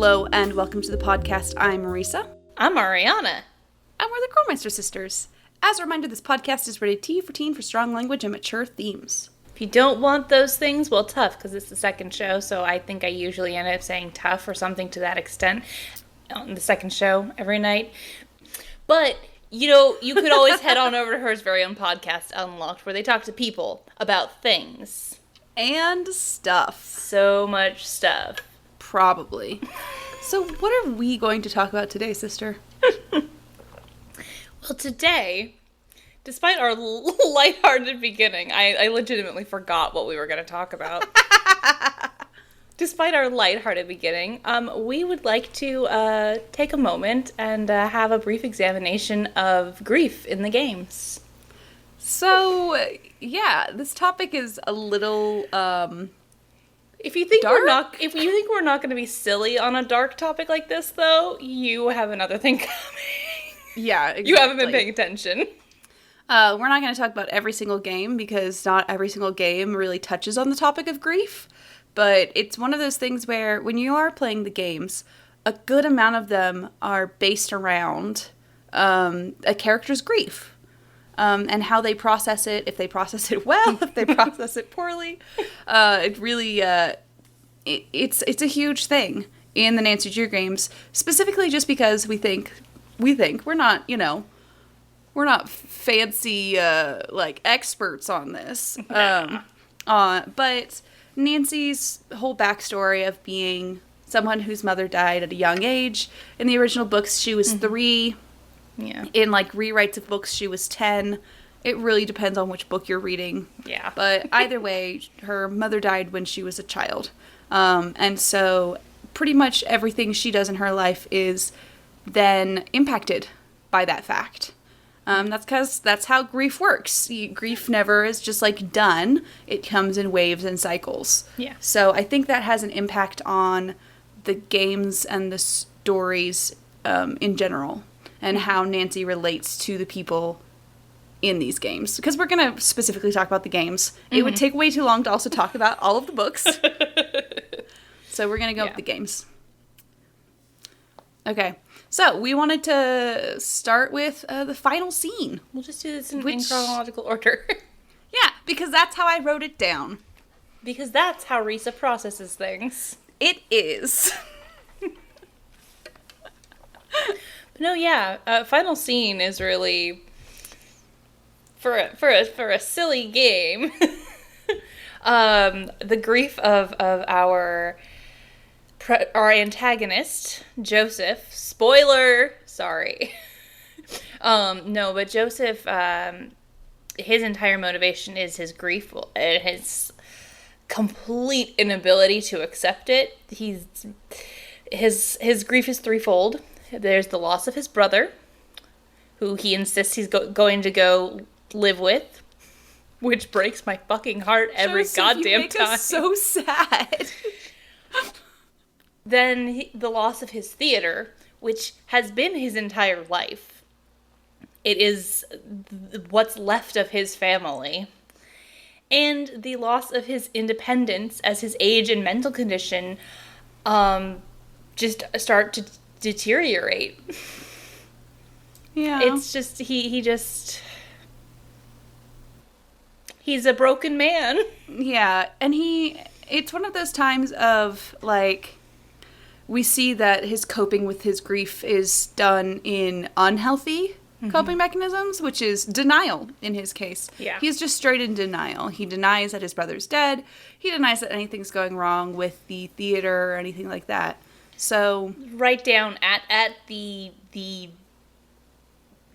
Hello and welcome to the podcast. I'm Marisa. I'm Ariana. And we're the Krolmeister sisters. As a reminder, this podcast is rated T for teen for strong language and mature themes. If you don't want those things, well, tough, because it's the second show, so I think I usually end up saying tough or something to that extent on the second show every night. But, you know, you could always head on over to her very own podcast, Unlocked, where they talk to people about things. And stuff. So much stuff. Probably. So what are we going to talk about today, sister? Well, today, despite our lighthearted beginning, I legitimately forgot what we were going to talk about. Despite our lighthearted beginning, we would like to take a moment and have a brief examination of grief in the games. So, yeah, this topic is a little, If you think dark? we're not going to be silly on a dark topic like this, though, you have another thing coming. Yeah, exactly. You haven't been paying attention. We're not going to talk about every single game because not every single game really touches on the topic of grief. But it's one of those things where when you are playing the games, a good amount of them are based around a character's grief. And how they process it, if they process it well, if they process it poorly. It really, it's a huge thing in the Nancy Drew games, specifically just because we think we're not, we're not fancy, experts on this. But Nancy's whole backstory of being someone whose mother died at a young age. In the original books, she was 3. Yeah. In, rewrites of books, she was 10. It really depends on which book you're reading. Yeah. But either way, her mother died when she was a child. And so pretty much everything she does in her life is then impacted by that fact. That's because that's how grief works. Grief never is just, done. It comes in waves and cycles. Yeah. So I think that has an impact on the games and the stories in general. And how Nancy relates to the people in these games. Because we're going to specifically talk about the games. Mm-hmm. It would take way too long to also talk about all of the books. So we're going to go with the games. Okay. So we wanted to start with the final scene. We'll just do this in chronological order. Yeah, because that's how I wrote it down. Because that's how Risa processes things. It is. No, yeah. Final scene is really for a silly game. The grief of our antagonist, Joseph. Spoiler. Sorry. No, but Joseph. His entire motivation is his grief and his complete inability to accept it. His grief is threefold. There's the loss of his brother, who he insists he's going to go live with, which breaks my fucking heart every goddamn you make time. Us so sad. Then the loss of his theater, which has been his entire life. It is what's left of his family. And the loss of his independence as his age and mental condition just start to deteriorate. Yeah. It's just he's a broken man. Yeah, and it's one of those times of we see that his coping with his grief is done in unhealthy coping mechanisms, which is denial in his case. Yeah. He's just straight in denial. He denies that his brother's dead. He denies that anything's going wrong with the theater or anything like that. So right down at the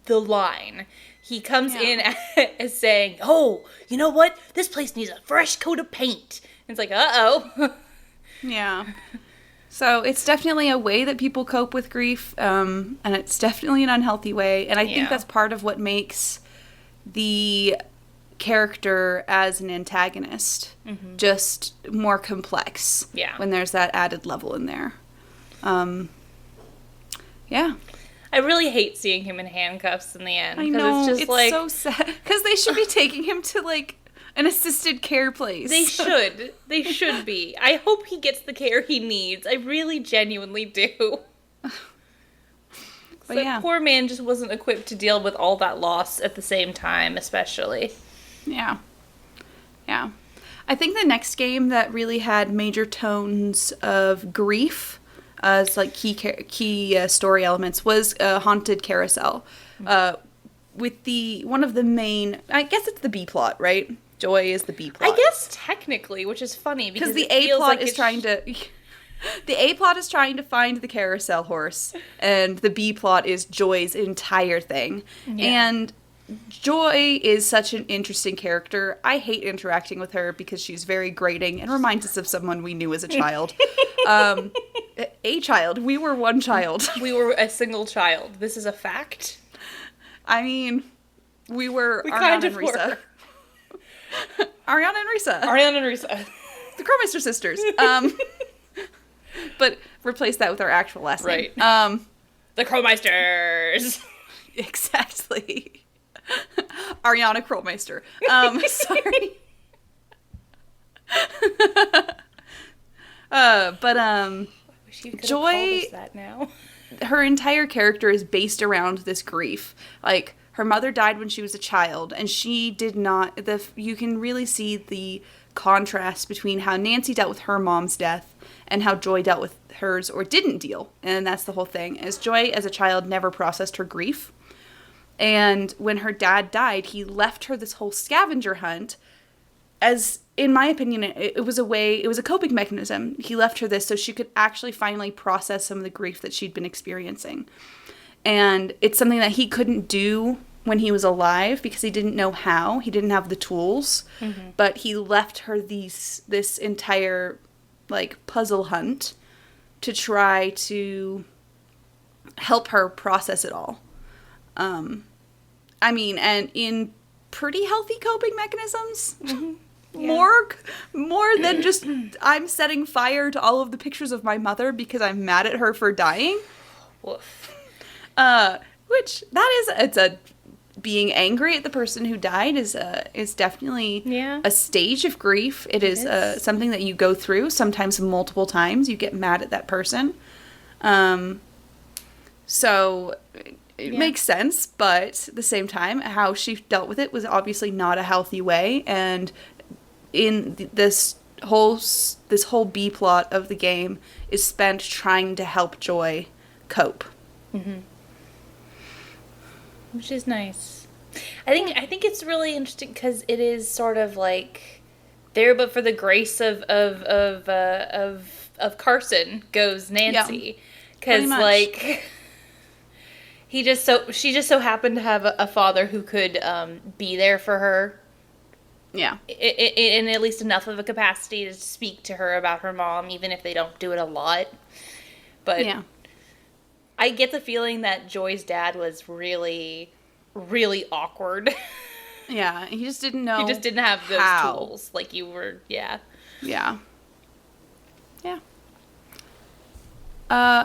line, he comes in as saying, "Oh, you know what? This place needs a fresh coat of paint." And it's like, uh-oh. Yeah. So it's definitely a way that people cope with grief, and it's definitely an unhealthy way. And I think that's part of what makes the character as an antagonist just more complex. Yeah. When there's that added level in there. Yeah. I really hate seeing him in handcuffs in the end. I know, it's just so sad. Because they should be taking him to, an assisted care place. They should. They should be. I hope he gets the care he needs. I really genuinely do. But That poor man just wasn't equipped to deal with all that loss at the same time, especially. Yeah. Yeah. I think the next game that really had major tones of grief as like key story elements was Haunted Carousel. With one of the main, I guess it's the B plot, right? Joy is the B plot. I guess technically, which is funny because the A plot is trying to the A plot is trying to find the carousel horse, and the B plot is Joy's entire thing. Yeah. And Joy is such an interesting character. I hate interacting with her because she's very grating and reminds us of someone we knew as a child. A child. We were one child. We were a single child. This is a fact. I mean, we Ariana and Risa. Ariana and Risa. Ariana and Risa. The Krolmeister sisters. But replace that with our actual last name. Right. The Krolmeisters. Exactly. Ariana Krolmeister. Sorry. I wish you could Joy, have called us that now. Her entire character is based around this grief. Like, her mother died when she was a child, and she did not. You can really see the contrast between how Nancy dealt with her mom's death and how Joy dealt with hers or didn't deal. And that's the whole thing. As Joy, as a child, never processed her grief. And when her dad died, he left her this whole scavenger hunt. As, in my opinion, it was a coping mechanism. He left her this so she could actually finally process some of the grief that she'd been experiencing. And it's something that he couldn't do when he was alive because he didn't know how. He didn't have the tools. Mm-hmm. But he left her this entire, like, puzzle hunt to try to help her process it all. And in pretty healthy coping mechanisms. Mm-hmm. Yeah. More than just I'm setting fire to all of the pictures of my mother because I'm mad at her for dying. Woof. Which it's a being angry at the person who died is definitely a stage of grief. It is something that you go through sometimes multiple times. You get mad at that person. So it makes sense, but at the same time, how she dealt with it was obviously not a healthy way. And in this whole B plot of the game is spent trying to help Joy cope. Mm-hmm. Which is nice. I think it's really interesting because it is sort of like there, but for the grace of Carson goes Nancy, because like she just so happened to have a father who could be there for her. Yeah, in at least enough of a capacity to speak to her about her mom, even if they don't do it a lot. But yeah. I get the feeling that Joy's dad was really, really awkward. Yeah, he just didn't know. He just didn't have those tools like you were. Yeah. Yeah. Yeah.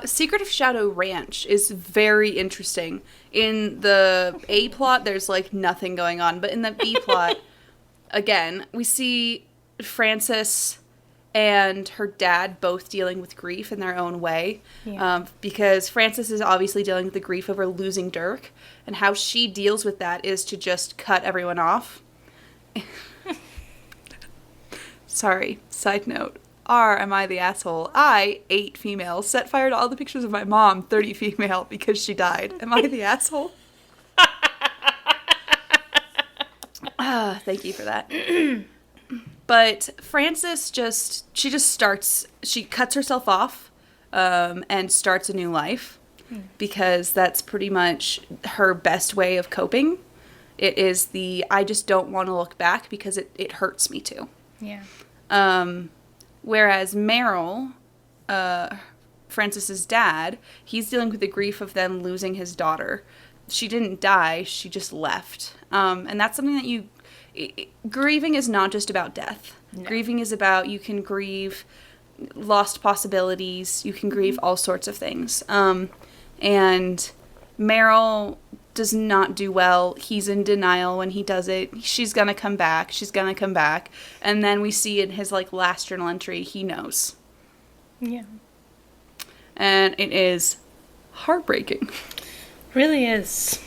Secret of Shadow Ranch is very interesting. In the A plot, there's like nothing going on, but in the B plot, again, we see Frances and her dad both dealing with grief in their own way. Yeah. Because Frances is obviously dealing with the grief over losing Dirk, and how she deals with that is to just cut everyone off. Sorry, side note. Am I the asshole? I, 8 female, set fire to all the pictures of my mom, 30 female, because she died. Am I the asshole? Thank you for that. But Frances she cuts herself off and starts a new life because that's pretty much her best way of coping. It is I just don't want to look back because it hurts me to. Yeah. Whereas Merrill, Frances's dad, he's dealing with the grief of them losing his daughter. She didn't die, she just left. And that's something that grieving is not just about death. No. Grieving is about, you can grieve lost possibilities, you can grieve all sorts of things. And Merrill does not do well. He's in denial when he does it. She's gonna come back. She's gonna come back. And then we see in his, like, last journal entry, he knows. Yeah. And it is heartbreaking. Really is.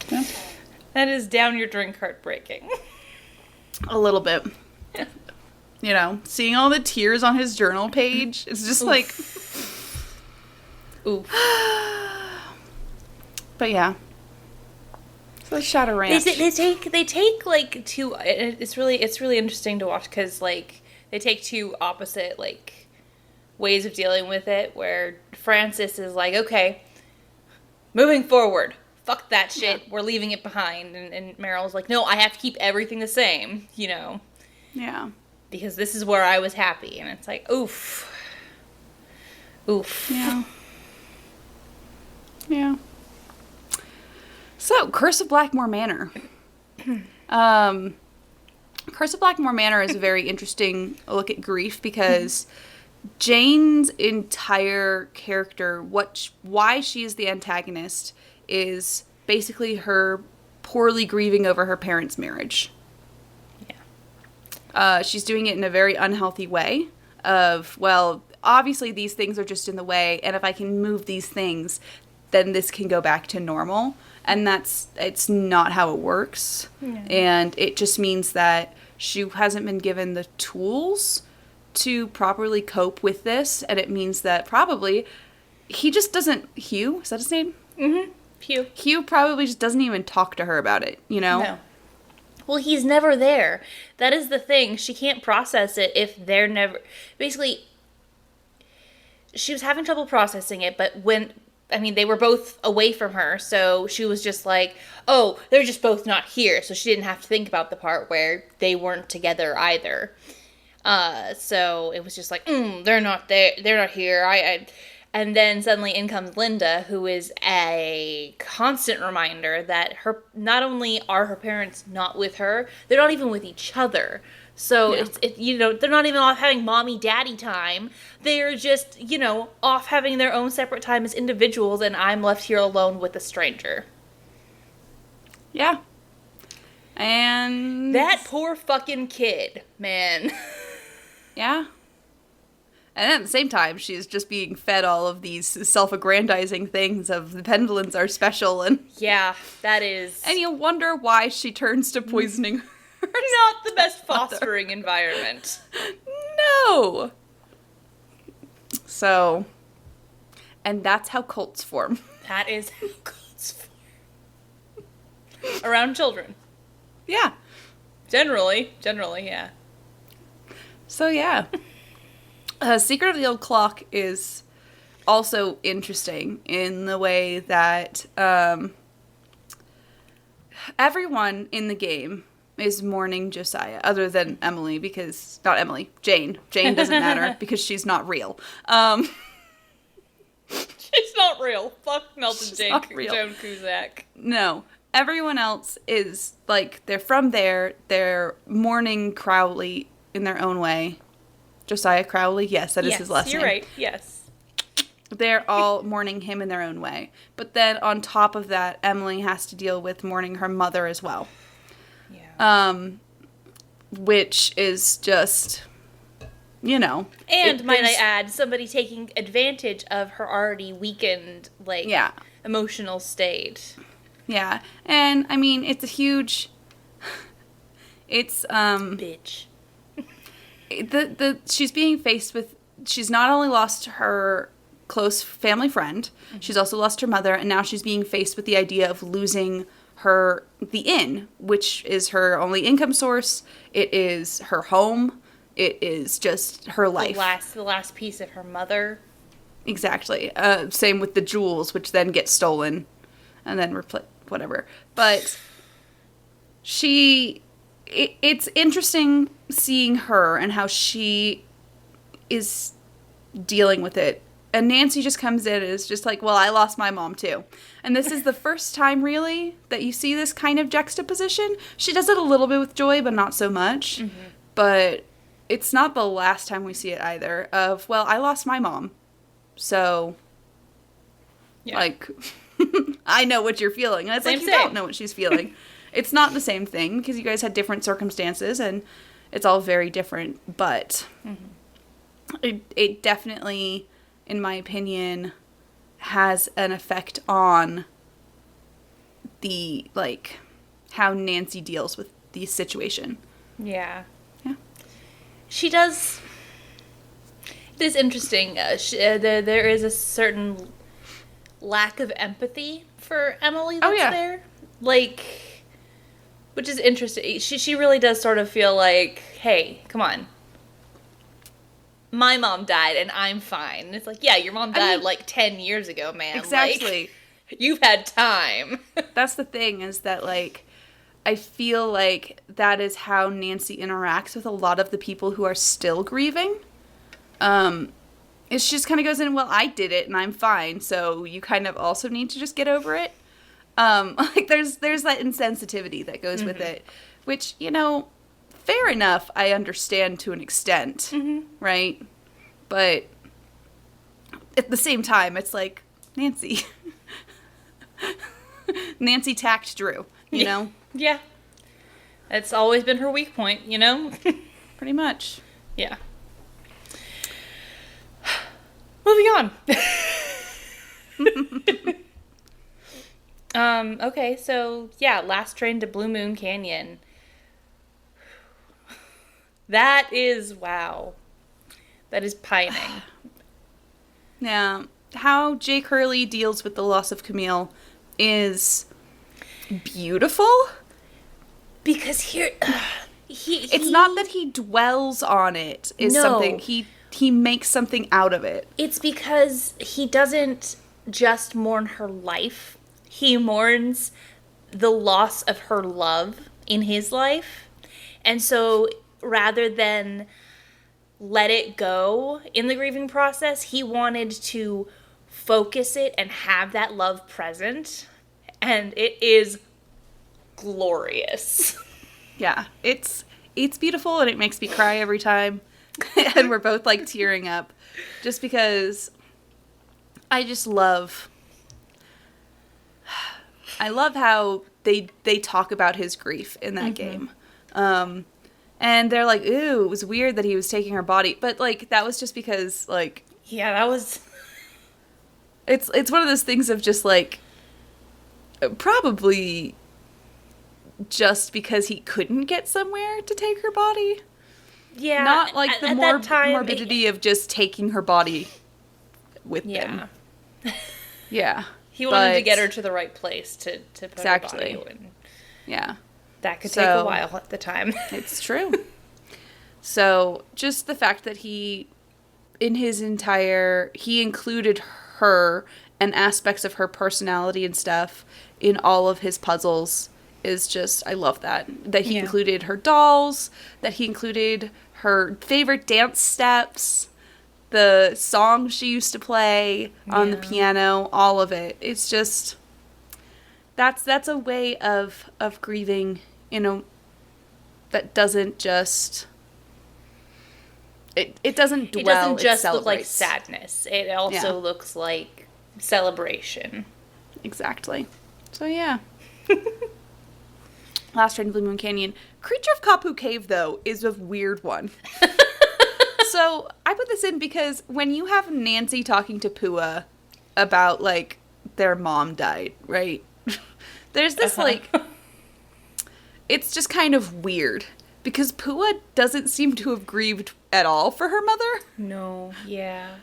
Yeah. That is down your drink heartbreaking. A little bit. You know, seeing all the tears on his journal page, it's just like... Oof. But yeah. So Shadow Ranch. They take like two, it's really interesting to watch because like they take two opposite like ways of dealing with it, where Francis is like, okay, moving forward, fuck that shit, we're leaving it behind, and Meryl's like, no, I have to keep everything the same, you know. Yeah. Because this is where I was happy, and it's like, oof. Yeah. Yeah. So, Curse of Blackmore Manor. Curse of Blackmore Manor is a very interesting look at grief because Jane's entire character, why she is the antagonist, is basically her poorly grieving over her parents' marriage. Yeah. She's doing it in a very unhealthy way of, well, obviously these things are just in the way, and if I can move these things, then this can go back to normal. And it's not how it works. Yeah. And it just means that she hasn't been given the tools to properly cope with this. And it means that probably he just doesn't... Hugh? Is that his name? Mm-hmm. Hugh. Hugh probably just doesn't even talk to her about it, you know? No. Well, he's never there. That is the thing. She can't process it if they're never... Basically, she was having trouble processing it, but when... I mean, they were both away from her, so she was just like, oh, they're just both not here. So she didn't have to think about the part where they weren't together either. So it was just like, they're not there. They're not here. And then suddenly in comes Linda, who is a constant reminder that not only are her parents not with her, they're not even with each other. So yeah. They're not even off having mommy-daddy time. They're just, off having their own separate time as individuals, and I'm left here alone with a stranger. Yeah. And... that poor fucking kid, man. Yeah. And at the same time, she's just being fed all of these self-aggrandizing things of the Pendlins are special, and... Yeah, that is... And you wonder why she turns to poisoning her. Not the best fostering environment. No. So, and that's how cults form. That is how cults form. Around children. Yeah. Generally, yeah. So, yeah. Secret of the Old Clock is also interesting in the way that everyone in the game is mourning Josiah, other than Emily, because... Not Emily, Jane. Jane doesn't matter, because she's not real. She's not real. Fuck Melton Joan Cusack. No. Everyone else is, like, they're from there. They're mourning Crowley in their own way. Josiah Crowley? Yes, that is his last name. You're right. Yes. They're all mourning him in their own way. But then on top of that, Emily has to deal with mourning her mother as well. Which is just, And might I add, somebody taking advantage of her already weakened, emotional state. Yeah. And, I mean, it's a huge... It's, bitch. She's being faced with... She's not only lost her close family friend, she's also lost her mother, and now she's being faced with the idea of losing the inn, which is her only income source. It is her home. It is just her life. The last piece of her mother. Exactly. Same with the jewels, which then get stolen and then whatever. But it's interesting seeing her and how she is dealing with it. And Nancy just comes in and is just like, well, I lost my mom too. And this is the first time, really, that you see this kind of juxtaposition. She does it a little bit with Joy, but not so much. Mm-hmm. But it's not the last time we see it either. Of, well, I lost my mom. So, I know what you're feeling. And it's like, you don't know what she's feeling. It's not the same thing because you guys had different circumstances and it's all very different. But it definitely, in my opinion, has an effect on the, like, how Nancy deals with the situation. Yeah. Yeah. She does... It is interesting. There is a certain lack of empathy for Emily that's there. Like, which is interesting. She really does sort of feel like, hey, come on. My mom died and I'm fine. And it's like, yeah, your mom died like 10 years ago, man. Exactly. Like, you've had time. That's the thing, is that, like, I feel like that is how Nancy interacts with a lot of the people who are still grieving. She just kind of goes in, well, I did it and I'm fine, so you kind of also need to just get over it. Like, there's that insensitivity that goes with it, which, you know, fair enough, I understand to an extent, right? But at the same time, it's like, Nancy. Nancy tacked Drew, you know? Yeah. It's always been her weak point, you know? Pretty much. Yeah. Moving on. Okay, so, yeah, last train to Blue Moon Canyon. That is, wow. That is pining. Yeah. How Jake Hurley deals with the loss of Camille is beautiful. Because here... it's not that he dwells on it, something. He makes something out of it. It's because he doesn't just mourn her life. He mourns the loss of her love in his life. And so rather than let it go in the grieving process, he wanted to focus it and have that love present. And it is glorious. Yeah, it's beautiful and it makes me cry every time. And we're both, like, tearing up just because I just love... I love how they talk about his grief in that game. And they're like, ooh, it was weird that he was taking her body. But, like, that was just because, like... Yeah, that was... It's one of those things of just, like... Probably just because he couldn't get somewhere to take her body. Yeah. Not, like, the morbidity of just taking her body with them. Yeah. He wanted to get her to the right place to put her body in. Yeah. That could take a while at the time. It's true. So, just the fact that he included her and aspects of her personality and stuff in all of his puzzles is just, I love that. That he included her dolls, that he included her favorite dance steps, the song she used to play on the piano, all of it. It's just, that's a way of grieving, you know, that doesn't just, it doesn't dwell, it doesn't just look like sadness. It also looks like celebration. Exactly. So, yeah. Last Train to Blue Moon Canyon. Creature of Puu Cave, though, is a weird one. So, I put this in because when you have Nancy talking to Pua about, like, their mom died, right? There's this, like... It's just kind of weird. Because Pua doesn't seem to have grieved at all for her mother. No, yeah.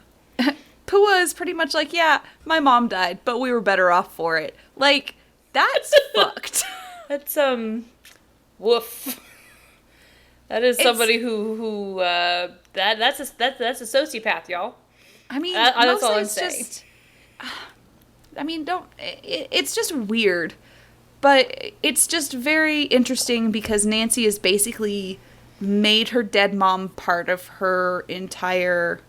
Pua is pretty much like, yeah, my mom died, but we were better off for it. Like, that's fucked. That's, woof. That is somebody that's a sociopath, y'all. I mean, that's all I'm saying. It's just weird. But it's just very interesting because Nancy has basically made her dead mom part of her entire,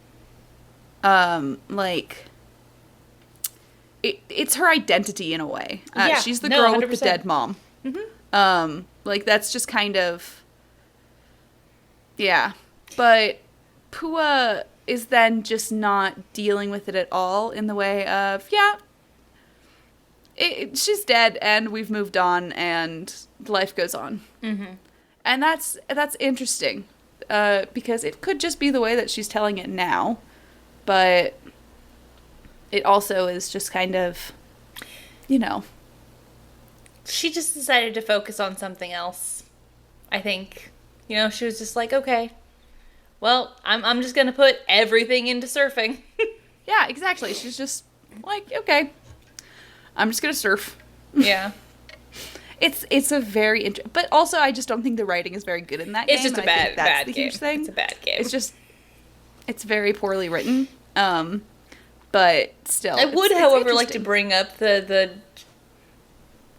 it's her identity in a way. She's the girl 100%. With the dead mom. Mm-hmm. That's just kind of, yeah. But Pua is then just not dealing with it at all in the way of, she's dead, and we've moved on, and life goes on. Mm-hmm. And that's interesting, because it could just be the way that she's telling it now, but it also is just kind of, She just decided to focus on something else, I think. She was just like, okay, well, I'm just going to put everything into surfing. Yeah, exactly. She's just like, okay, I'm just going to surf. Yeah. It's a very but also I just don't think the writing is very good in that game. It's just a bad game. Huge thing. It's a bad game. It's very poorly written. But still, I would, however, like to bring up the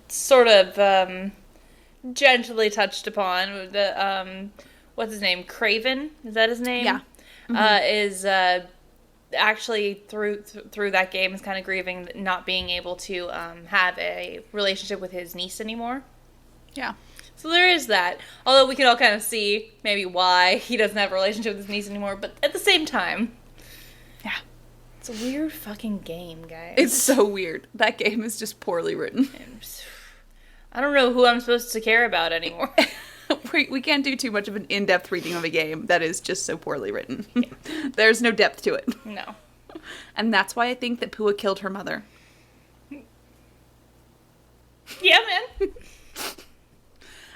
sort of gently touched upon the what's his name? Craven? Is that his name? Yeah. Mm-hmm. Is actually through that game is kind of grieving not being able to have a relationship with his niece anymore. Yeah. So there is that. Although we can all kind of see maybe why he doesn't have a relationship with his niece anymore, but at the same time, yeah. It's a weird fucking game, guys. It's so weird. That game is just poorly written. I don't know who I'm supposed to care about anymore. We can't do too much of an in-depth reading of a game that is just so poorly written. Yeah. There's no depth to it. No. And that's why I think that Pua killed her mother. Yeah, man.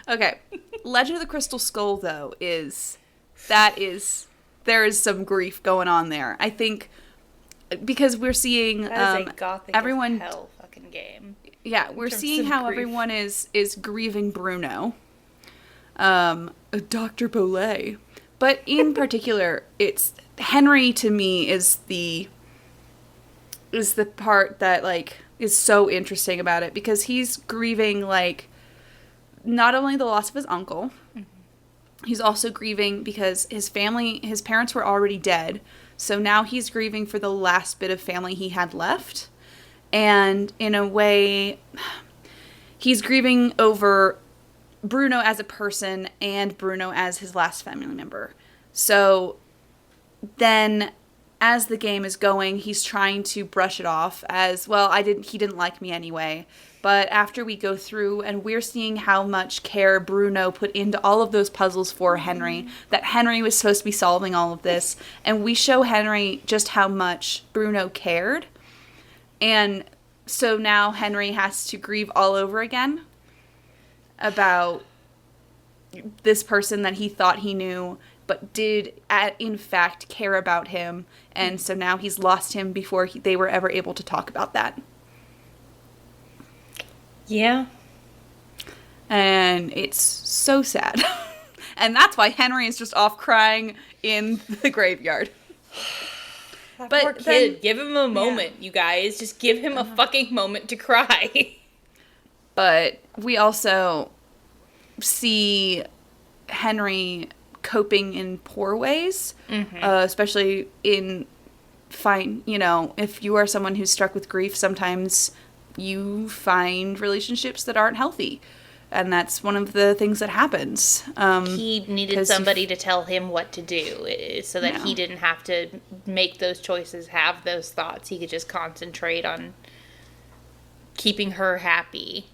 Okay. Legend of the Crystal Skull, though, there is some grief going on there. I think because we're seeing that is a gothic everyone as hell fucking game. Yeah, we're seeing how grief. Everyone is grieving Bruno. Dr. Bolet. But in particular, it's Henry to me is the part that like is so interesting about it, because he's grieving like not only the loss of his uncle, he's also grieving because his parents were already dead. So now he's grieving for the last bit of family he had left. And in a way, he's grieving over Bruno as a person and Bruno as his last family member. So then as the game is going, he's trying to brush it off as, well, he didn't like me anyway. But after we go through and we're seeing how much care Bruno put into all of those puzzles for Henry, that Henry was supposed to be solving all of this, and we show Henry just how much Bruno cared. And so now Henry has to grieve all over again about this person that he thought he knew, but did in fact care about him. And so now he's lost him before they were ever able to talk about that. Yeah. And it's so sad. And that's why Henry is just off crying in the graveyard. That poor kid. Give him a moment, you guys. Just give him a fucking moment to cry. But we also see Henry coping in poor ways, especially if you are someone who's struck with grief, sometimes you find relationships that aren't healthy. And that's one of the things that happens. He needed somebody to tell him what to do so that he didn't have to make those choices, have those thoughts. He could just concentrate on keeping her happy,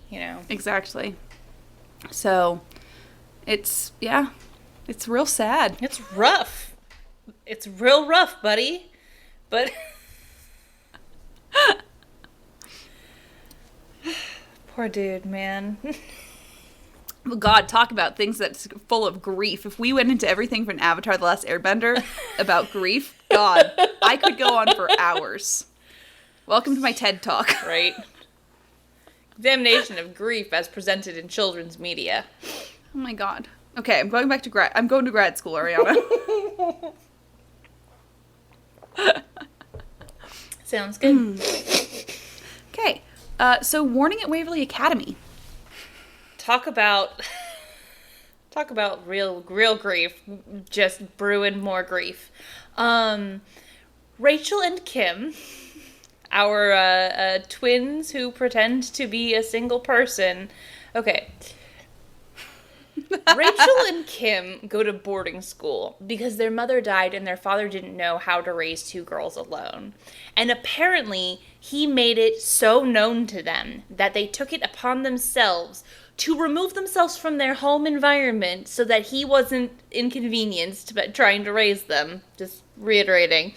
Exactly. So it's real sad. It's rough. It's real rough, buddy. But poor dude, man. God, talk about things that's full of grief. If we went into everything from Avatar: The Last Airbender about grief, God, I could go on for hours. Welcome to my TED Talk. Right. Examination of grief as presented in children's media. Oh my God. Okay, I'm going to grad school, Ariana. Sounds good. Okay. So warning at Waverly Academy. Talk about real grief. Just brewing more grief. Rachel and Kim, our twins who pretend to be a single person. Okay. Rachel and Kim go to boarding school because their mother died and their father didn't know how to raise two girls alone. And apparently, he made it so known to them that they took it upon themselves to remove themselves from their home environment so that he wasn't inconvenienced by trying to raise them. Just reiterating.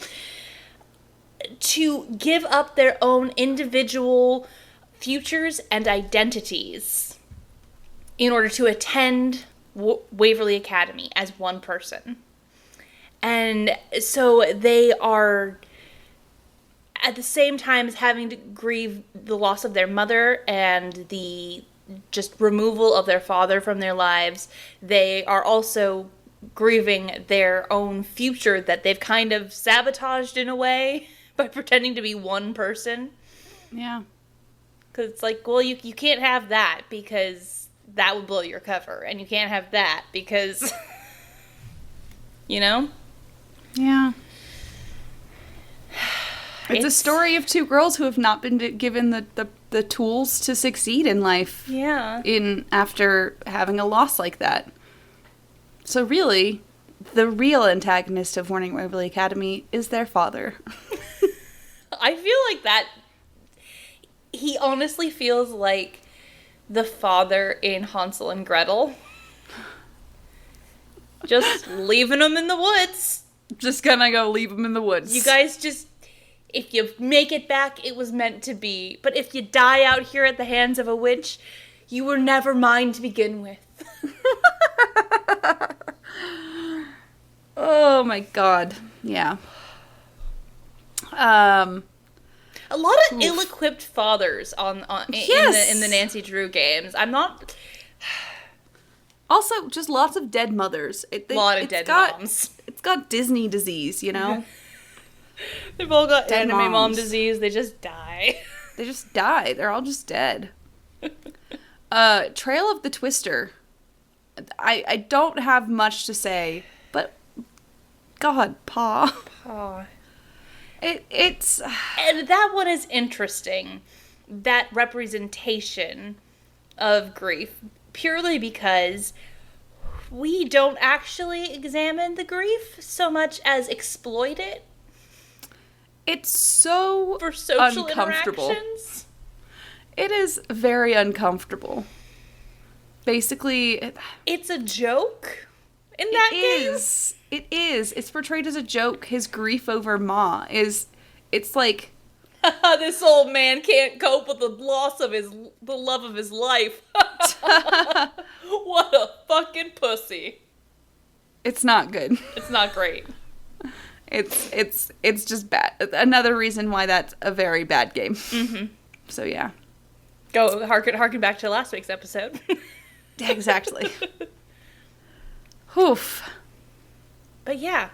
To give up their own individual futures and identities in order to attend Waverly Academy as one person. And so they are at the same time as having to grieve the loss of their mother and the just removal of their father from their lives, they are also grieving their own future that they've kind of sabotaged in a way by pretending to be one person. Yeah. Because it's like, well, you can't have that because that would blow your cover. And you can't have that because, you know? Yeah. It's a story of two girls who have not been given the tools to succeed in life. Yeah. After having a loss like that. So really, the real antagonist of Warning Waverly Academy is their father. I feel like that... He honestly feels like the father in Hansel and Gretel. Just leaving them in the woods. Just gonna go leave them in the woods. You guys just... If you make it back, it was meant to be. But if you die out here at the hands of a witch, you were never mine to begin with. Oh my god. Yeah. A lot of ill-equipped fathers in the Nancy Drew games. I'm not... Also, just lots of dead mothers. A lot of dead moms. It's got Disney disease, you know? They've all got dead anime mom moms. disease. They just die. They just die. They're all just dead. Trail of the Twister. I don't have much to say, but God, Pa. Oh. It's... And that one is interesting. That representation of grief. Purely because we don't actually examine the grief so much as exploit it. It's so for social uncomfortable. Interactions. It is very uncomfortable. Basically... It's a joke in that game? It is. It's portrayed as a joke. His grief over Ma is... It's like... This old man can't cope with the loss of the love of his life. What a fucking pussy. It's not good. It's not great. It's just bad. Another reason why that's a very bad game. Mm-hmm. So yeah. Go harken back to last week's episode. Exactly. Oof. But yeah.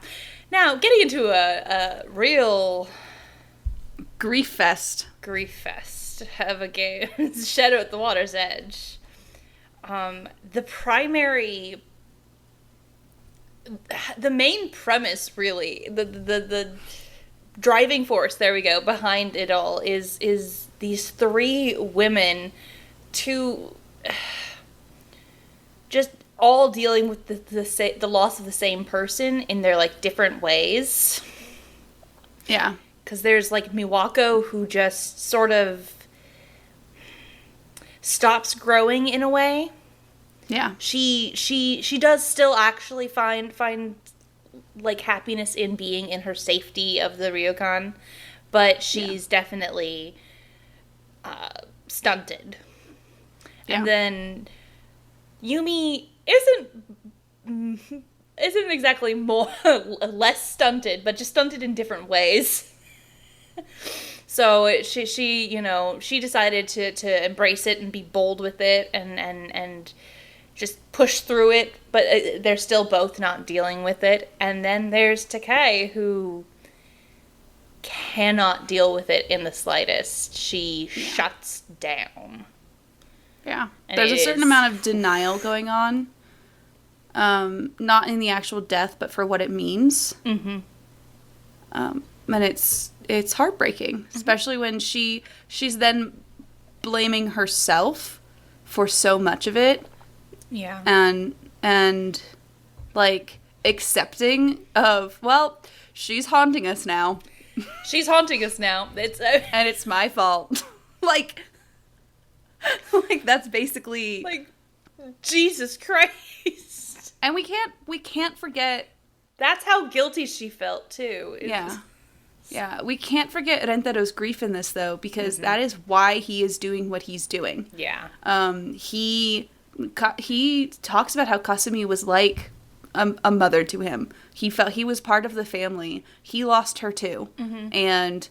Now, getting into a real... Grief fest of a game. Shadow at the Water's Edge. The main premise, really, the driving force, there we go, behind it all is these three women, just all dealing with the loss of the same person in their like different ways. Yeah. Because there's, like, Miwako, who just sort of stops growing in a way. Yeah. She does still actually find like, happiness in being in her safety of the ryokan, but she's definitely stunted. Yeah. And then Yumi isn't exactly less stunted, but just stunted in different ways. So she decided to embrace it and be bold with it and just push through it, but they're still both not dealing with it. And then there's Takai, who cannot deal with it in the slightest. She shuts down. Yeah. There's a certain amount of denial going on. Not in the actual death, but for what it means. Mm-hmm. And it's heartbreaking, especially when she's then blaming herself for so much of it, Yeah. And like accepting of, well, she's haunting us now. She's haunting us now. And it's my fault. like that's basically like Jesus Christ. And we can't forget. That's how guilty she felt too. Yeah, we can't forget Rentero's grief in this, though, because that is why he is doing what he's doing. Yeah. He talks about how Kasumi was like a mother to him. He felt he was part of the family. He lost her, too. And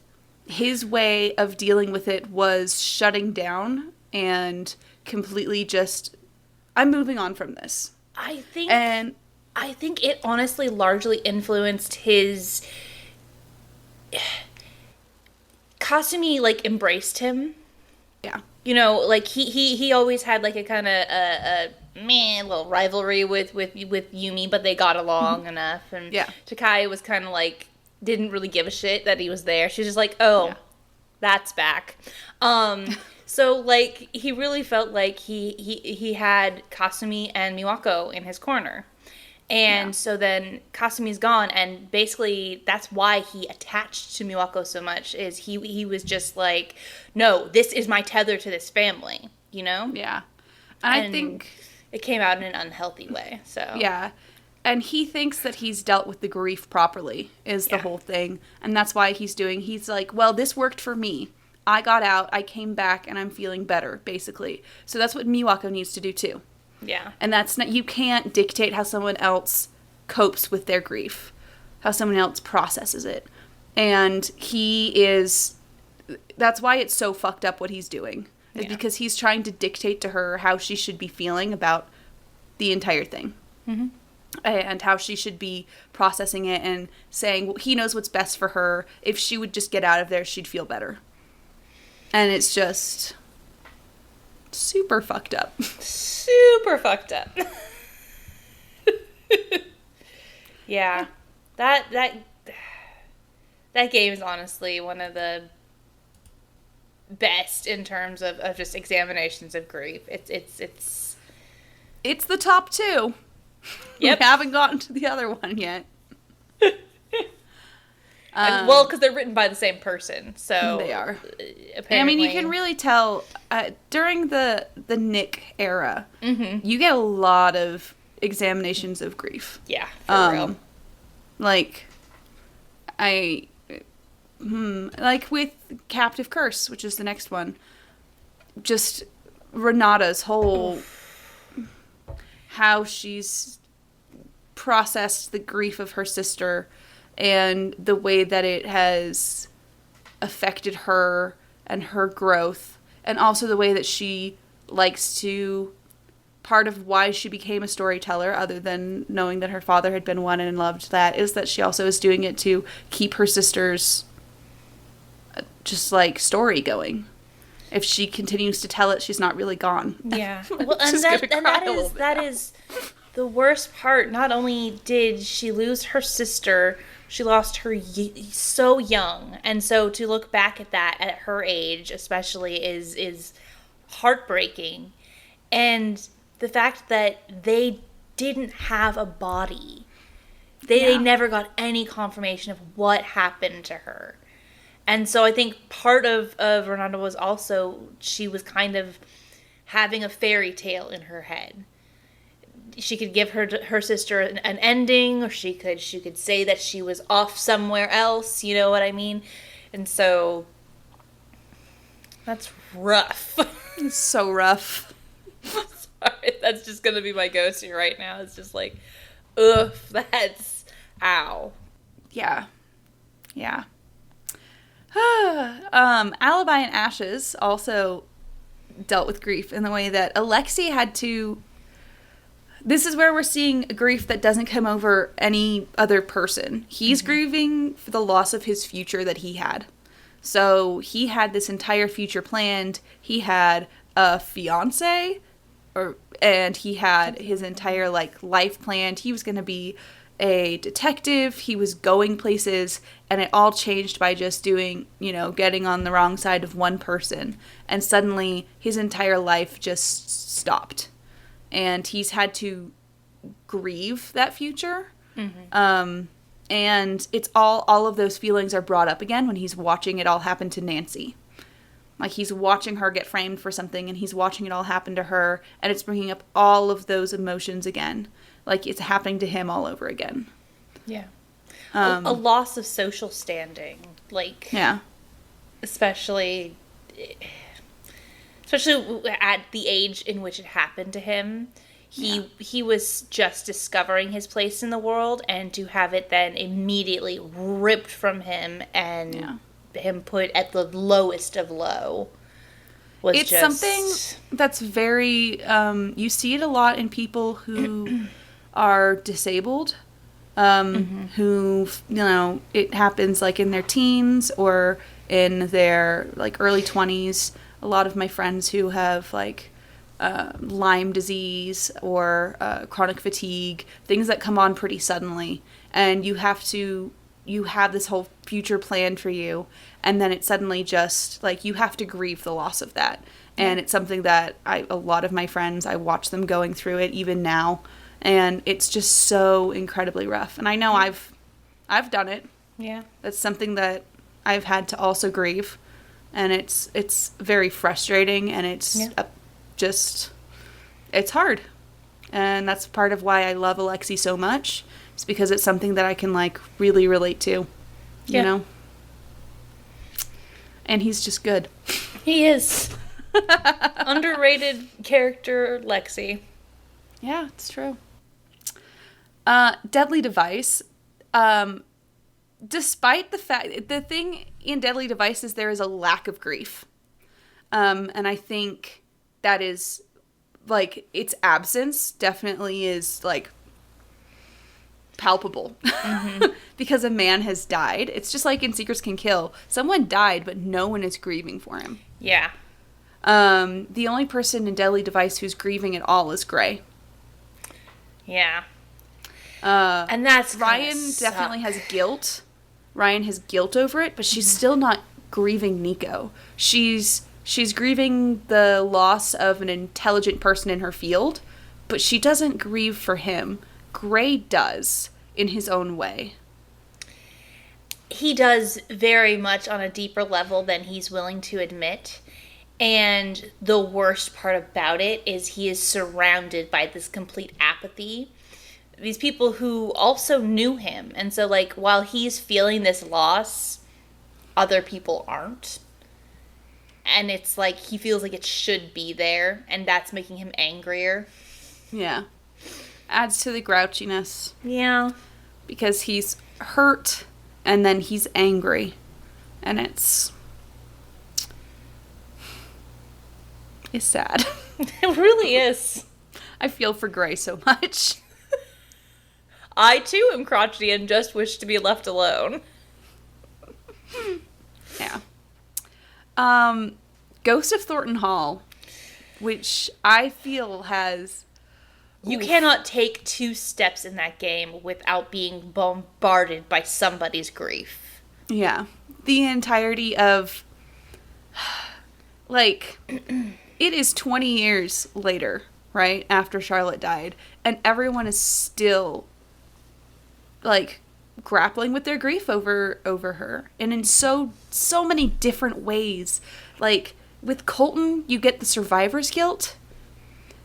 his way of dealing with it was shutting down and completely just, I'm moving on from this. I think it honestly largely influenced his... Kasumi, like, embraced him. Yeah. You know, like, he always had, like, a kind of a little rivalry with Yumi, but they got along enough. And Takaya was kind of, like, didn't really give a shit that he was there. She was just like, that's back. So, like, he really felt like he had Kasumi and Miwako in his corner. And so then Kasumi's gone, and basically that's why he attached to Miwako so much, is he was just like, no, this is my tether to this family, you know? Yeah. And I think it came out in an unhealthy way, so. Yeah. And he thinks that he's dealt with the grief properly, is the whole thing. And that's why he's like, well, this worked for me. I got out, I came back, and I'm feeling better, basically. So that's what Miwako needs to do, too. Yeah. And that's not, you can't dictate how someone else copes with their grief, how someone else processes it. And that's why it's so fucked up what he's doing. Is because he's trying to dictate to her how she should be feeling about the entire thing. And how she should be processing it and saying, well, he knows what's best for her. If she would just get out of there, she'd feel better. And it's just super fucked up. Super fucked up. Yeah. That game is honestly one of the best in terms of just examinations of grief. It's the top 2. Yep. We haven't gotten to the other one yet. Well, because they're written by the same person, so they are. Apparently, I mean, you can really tell during the Nick era, you get a lot of examinations of grief. Yeah, for real. Like, like with Captive Curse, which is the next one. Just Renatas Hole, how she's processed the grief of her sister. And the way that it has affected her and her growth. And also the way that she likes to... Part of why she became a storyteller, other than knowing that her father had been one and loved that, is that she also is doing it to keep her sister's just, like, story going. If she continues to tell it, she's not really gone. Yeah. Well, and that is the worst part. Not only did she lose her sister... She lost her so young, and so to look back at that at her age, especially, is heartbreaking. And the fact that they didn't have a body, they never got any confirmation of what happened to her. And so I think part of Renata was also she was kind of having a fairy tale in her head. She could give her sister an ending, or she could say that she was off somewhere else, you know what I mean? And so that's rough. It's so rough. Sorry, that's just gonna be my go-to right now. It's just like, ugh, that's ow. Yeah. Alibi and Ashes also dealt with grief in the way that Alexei had to... This is where we're seeing a grief that doesn't come over any other person. He's grieving for the loss of his future that he had. So he had this entire future planned. He had a fiance, and he had his entire life planned. He was going to be a detective. He was going places, and it all changed by just getting on the wrong side of one person. And suddenly his entire life just stopped. and he's had to grieve that future. And it's all of those feelings are brought up again when he's watching it all happen to Nancy. Like, he's watching her get framed for something, and he's watching it all happen to her, and it's bringing up all of those emotions again. Like, it's happening to him all over again. Yeah. A loss of social standing. Like, yeah. Especially at the age in which it happened to him. He was just discovering his place in the world, and to have it then immediately ripped from him and him put at the lowest of low was it's just something that's very you see it a lot in people who are disabled, who, you know, it happens like in their teens or in their like early 20s. A lot of my friends who have like Lyme disease or chronic fatigue, things that come on pretty suddenly, and you have this whole future planned for you, and then it suddenly just, like, you have to grieve the loss of that. And it's something that a lot of my friends, I watch them going through it even now, and it's just so incredibly rough. And I know I've done it. Yeah. That's something that I've had to also grieve, and it's very frustrating, and it's it's hard. And that's part of why I love Alexi so much. It's because it's something that I can, like, really relate to, you know? And he's just good. He is. Underrated character, Lexi. Yeah, it's true. Deadly Device. Despite the thing in Deadly Device is there is a lack of grief. And I think that is, like, its absence definitely is, like, palpable. Because a man has died. It's just like in Secrets Can Kill. Someone died, but no one is grieving for him. Yeah. The only person in Deadly Device who's grieving at all is Gray. Yeah. And that's Ryan definitely has guilt. Ryan has guilt over it, but she's still not grieving Nico. She's grieving the loss of an intelligent person in her field, but she doesn't grieve for him. Gray does, in his own way. He does very much on a deeper level than he's willing to admit. And the worst part about it is he is surrounded by this complete apathy. These people who also knew him. And so, like, while he's feeling this loss, other people aren't. And it's like he feels like it should be there, and that's making him angrier. Yeah. Adds to the grouchiness. Yeah. Because he's hurt, and then he's angry. And it's sad. It really is. I feel for Gray so much. I, too, am crotchety and just wish to be left alone. Yeah. Ghost of Thornton Hall, which I feel has... You cannot take 2 steps in that game without being bombarded by somebody's grief. Yeah. The entirety of... Like, it is 20 years later, right? After Charlotte died. And everyone is still, like, grappling with their grief over her. And in so many different ways. Like, with Colton, you get the survivor's guilt.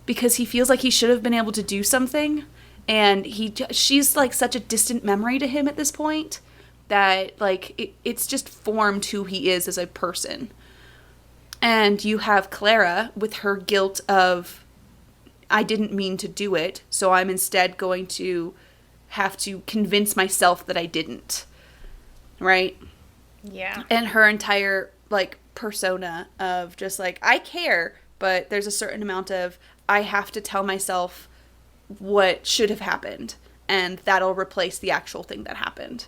Because he feels like he should have been able to do something. And she's, like, such a distant memory to him at this point. That, like, it's just formed who he is as a person. And you have Clara with her guilt of, I didn't mean to do it, so I'm instead going to have to convince myself that I didn't. Right? Yeah. And her entire, like, persona of just, like, I care, but there's a certain amount of, I have to tell myself what should have happened, and that'll replace the actual thing that happened.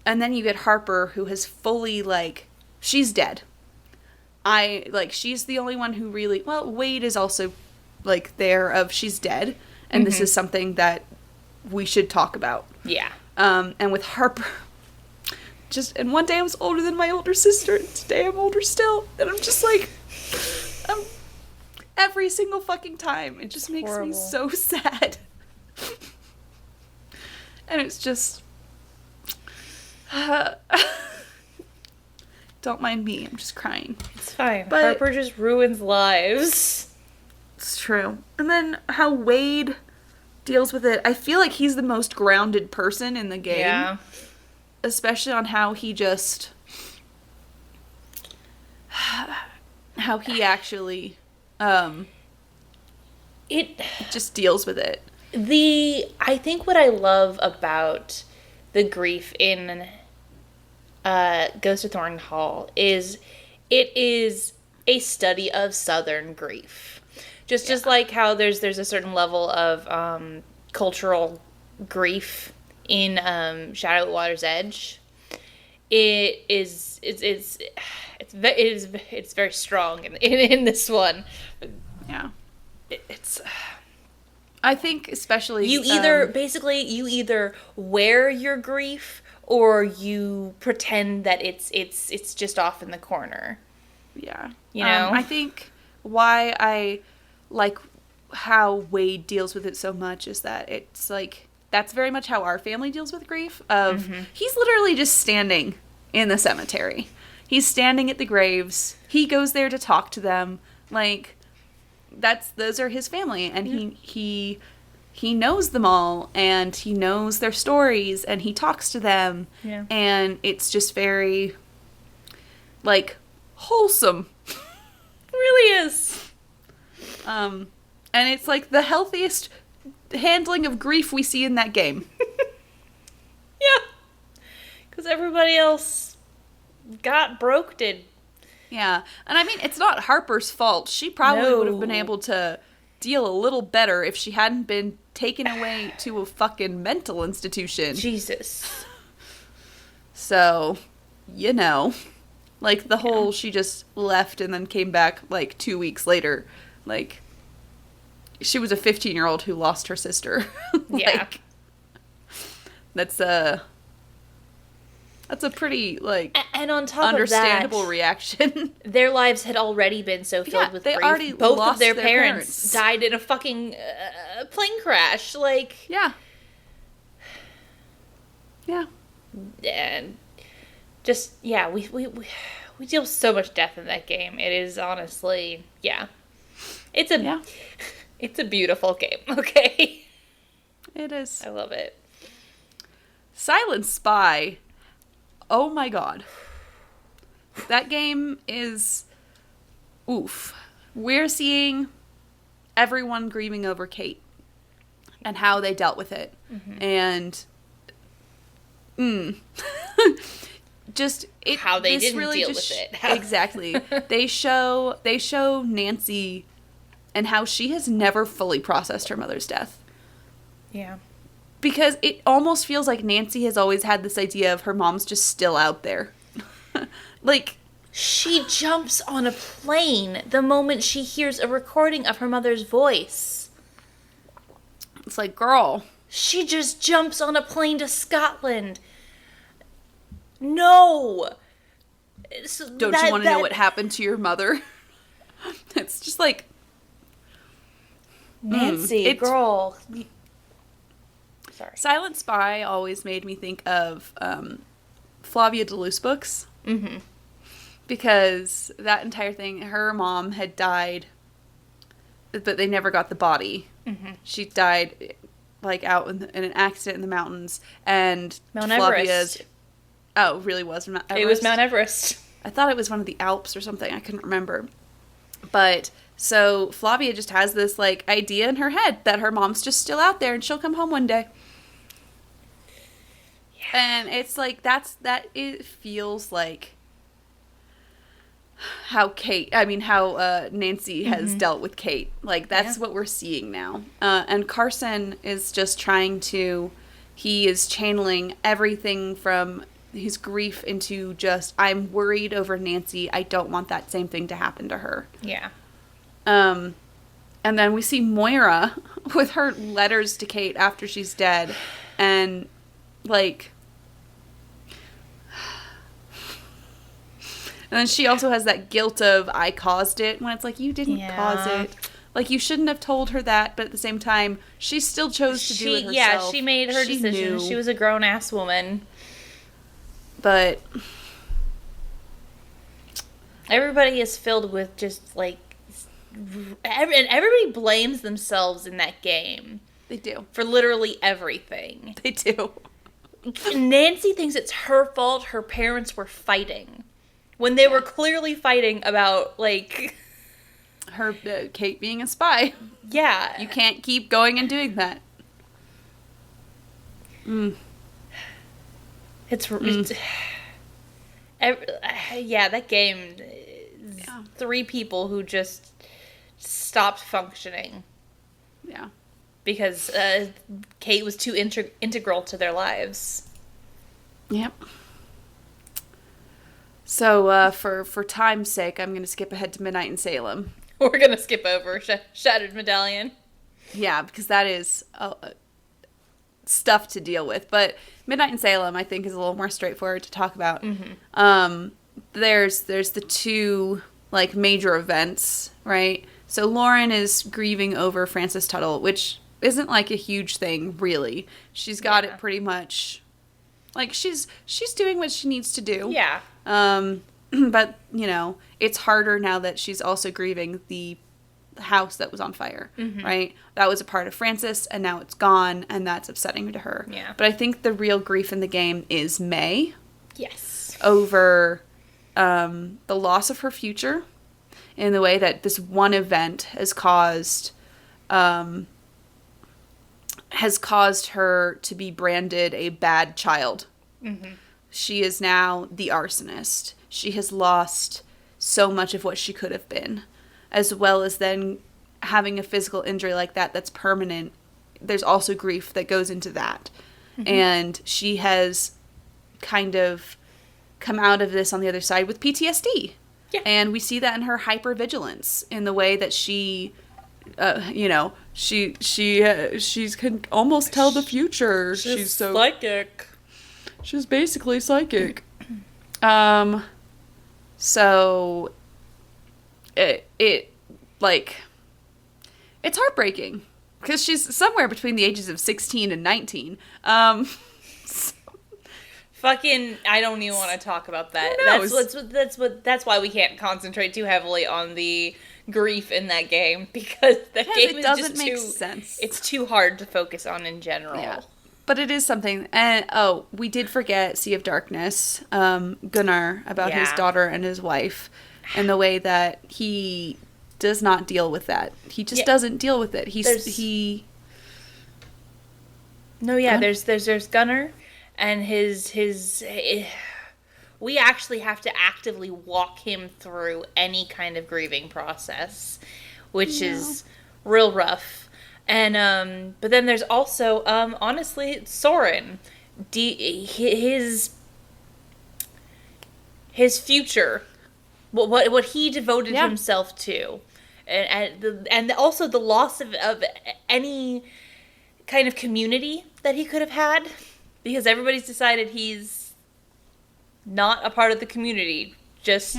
And then you get Harper, who has fully, like, she's dead. She's the only one who really, well, Wade is also, like, there of she's dead, and this is something that we should talk about. Yeah. And with Harper, and one day I was older than my older sister, and today I'm older still, and I'm just like, every single fucking time. It just makes me so sad. And it's just... don't mind me, I'm just crying. It's fine. But Harper just ruins lives. It's true. And then how Wade deals with it. I feel like he's the most grounded person in the game. Yeah. Especially on how he just... how he actually... it just deals with it. I think what I love about the grief in Ghost of Thornton Hall is it is a study of Southern grief. Just like how there's a certain level of cultural grief in Shadow at Water's Edge. It's very strong in this one. Yeah. It's... I think especially... You either wear your grief or you pretend that it's just off in the corner. Yeah. You know? I think why I like how Wade deals with it so much is that it's like, that's very much how our family deals with grief. He's literally just standing in the cemetery. He's standing at the graves. He goes there to talk to them. Like, those are his family, and he knows them all, and he knows their stories, and he talks to them. Yeah. And it's just very, like, wholesome. It really is. And it's like the healthiest handling of grief we see in that game. Yeah. Because everybody else got broked. Yeah. And I mean, it's not Harper's fault. She probably would have been able to deal a little better if she hadn't been taken away to a fucking mental institution. Jesus. So, you know, like the whole she just left and then came back like 2 weeks later. Like, she was a 15-year-old who lost her sister. Yeah. That's a pretty, like, and on top understandable of that, reaction. Their lives had already been so filled with they grief. already Both lost of their their parents died in a fucking plane crash. Like, Yeah. And just, yeah, we deal with so much death in that game. It is honestly, it's a beautiful game. Okay, It is. I love it. Silent Spy. Oh my god. That game is... oof. We're seeing everyone grieving over Kate and how they dealt with it. Mm-hmm. And... just... How they didn't really deal just with it. Exactly. They show Nancy and how she has never fully processed her mother's death. Yeah. Because it almost feels like Nancy has always had this idea of her mom's just still out there. Like... She jumps on a plane the moment she hears a recording of her mother's voice. It's like, girl. She just jumps on a plane to Scotland. No! Don't you want to know what happened to your mother? It's just like... Nancy, girl. Sorry. Silent Spy always made me think of Flavia Toulouse books. Mm-hmm. Because that entire thing, her mom had died, but they never got the body. Mm-hmm. She died, like, out in an accident in the mountains, and Mount Flavia's... Everest. Oh, it really was Mount Everest? It was Mount Everest. I thought it was one of the Alps or something. I couldn't remember. But, so, Flavia just has this, like, idea in her head that her mom's just still out there and she'll come home one day. Yeah. And it's like, it feels like how Nancy has dealt with Kate. Like, that's what we're seeing now. And Carson is just he is channeling everything from his grief into just, I'm worried over Nancy. I don't want that same thing to happen to her. Yeah. And then we see Moira with her letters to Kate after she's dead. And, like... And then she also has that guilt of, I caused it, when it's like, you didn't cause it. Like, you shouldn't have told her that, but at the same time, she still chose to do it herself. Yeah, she made her decision. Knew. She was a grown-ass woman. But everybody is filled with just, like, and everybody blames themselves in that game. They do. For literally everything. They do. Nancy thinks it's her fault her parents were fighting. When they were clearly fighting about, like... her, Kate being a spy. Yeah. You can't keep going and doing that. That game... Three people who just stopped functioning. Yeah. Because Kate was too integral to their lives. Yep. So, for time's sake, I'm going to skip ahead to Midnight in Salem. We're going to skip over Shattered Medallion. Yeah, because that is stuff to deal with. But Midnight in Salem, I think, is a little more straightforward to talk about. Mm-hmm. There's the two, like, major events, right? So Lauren is grieving over Frances Tuttle, which isn't, like, a huge thing, really. She's got it pretty much... Like, she's doing what she needs to do. Yeah. But, you know, it's harder now that she's also grieving the house that was on fire, right? That was a part of Frances, and now it's gone, and that's upsetting to her. Yeah. But I think the real grief in the game is May. Yes. Over the loss of her future in the way that this one event has caused her to be branded a bad child. Mm-hmm. She is now the arsonist. She has lost so much of what she could have been, as well as then having a physical injury like that that's permanent. There's also grief that goes into that. Mm-hmm. And she has kind of come out of this on the other side with PTSD. Yeah. And we see that in her hypervigilance, in the way that she... she can almost tell the future. She's so psychic. She's basically psychic. So it like, it's heartbreaking because she's somewhere between the ages of 16 and 19. Fucking, I don't even want to talk about that. That's why we can't concentrate too heavily on the grief in that game, because that game doesn't make sense. It's too hard to focus on in general. Yeah. But it is something. And we did forget Sea of Darkness, Gunnar, about his daughter and his wife, and the way that he does not deal with that. He just doesn't deal with it. There's Gunnar. And we actually have to actively walk him through any kind of grieving process, which is real rough. And, but then there's also, honestly, Soren. His future, what he devoted himself to. And also the loss of any kind of community that he could have had. Because everybody's decided he's not a part of the community, just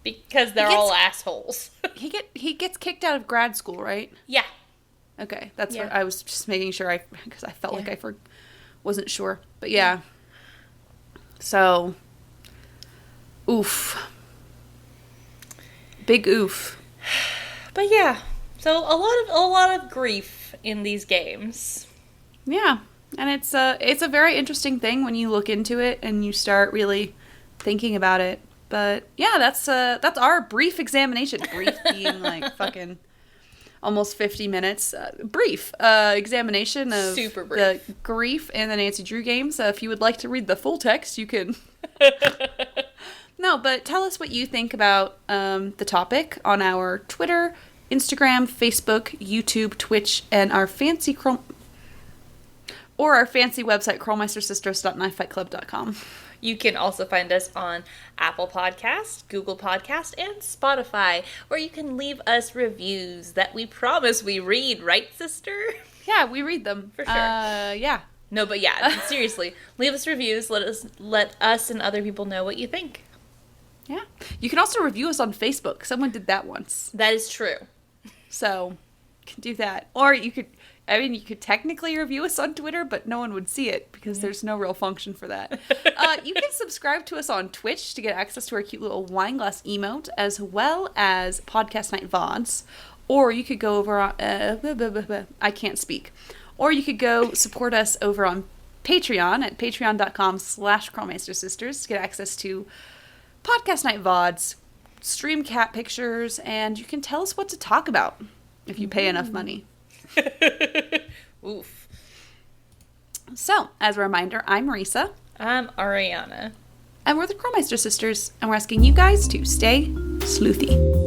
because they're all assholes. he gets kicked out of grad school, right? Yeah. Okay, that's what I was just making sure, because I felt like I wasn't sure. But yeah. So, oof. Big oof. But yeah, so a lot of grief in these games. Yeah. And it's a very interesting thing when you look into it and you start really thinking about it. But yeah, that's our brief examination. Brief being like fucking almost 50 minutes. Brief examination of the grief in the Nancy Drew games. If you would like to read the full text, you can. No, but tell us what you think about the topic on our Twitter, Instagram, Facebook, YouTube, Twitch, and our fancy website, krolmeistersisters.knifefightclub.com. You can also find us on Apple Podcast, Google Podcast, and Spotify, where you can leave us reviews that we promise we read, right, sister? Yeah, we read them. For sure. Yeah. No, but yeah, seriously, leave us reviews. Let us and other people know what you think. Yeah. You can also review us on Facebook. Someone did that once. That is true. So, you can do that. Or you could technically review us on Twitter, but no one would see it because there's no real function for that. You can subscribe to us on Twitch to get access to our cute little wine glass emote, as well as Podcast Night VODs. Or you could go over on... I can't speak. Or you could go support us over on Patreon at patreon.com/Krolmeister Sisters to get access to Podcast Night VODs, stream cat pictures, and you can tell us what to talk about if you pay enough money. Oof. So, as a reminder, I'm Marisa. I'm Ariana. And we're the Krolmeister Sisters, and we're asking you guys to stay sleuthy.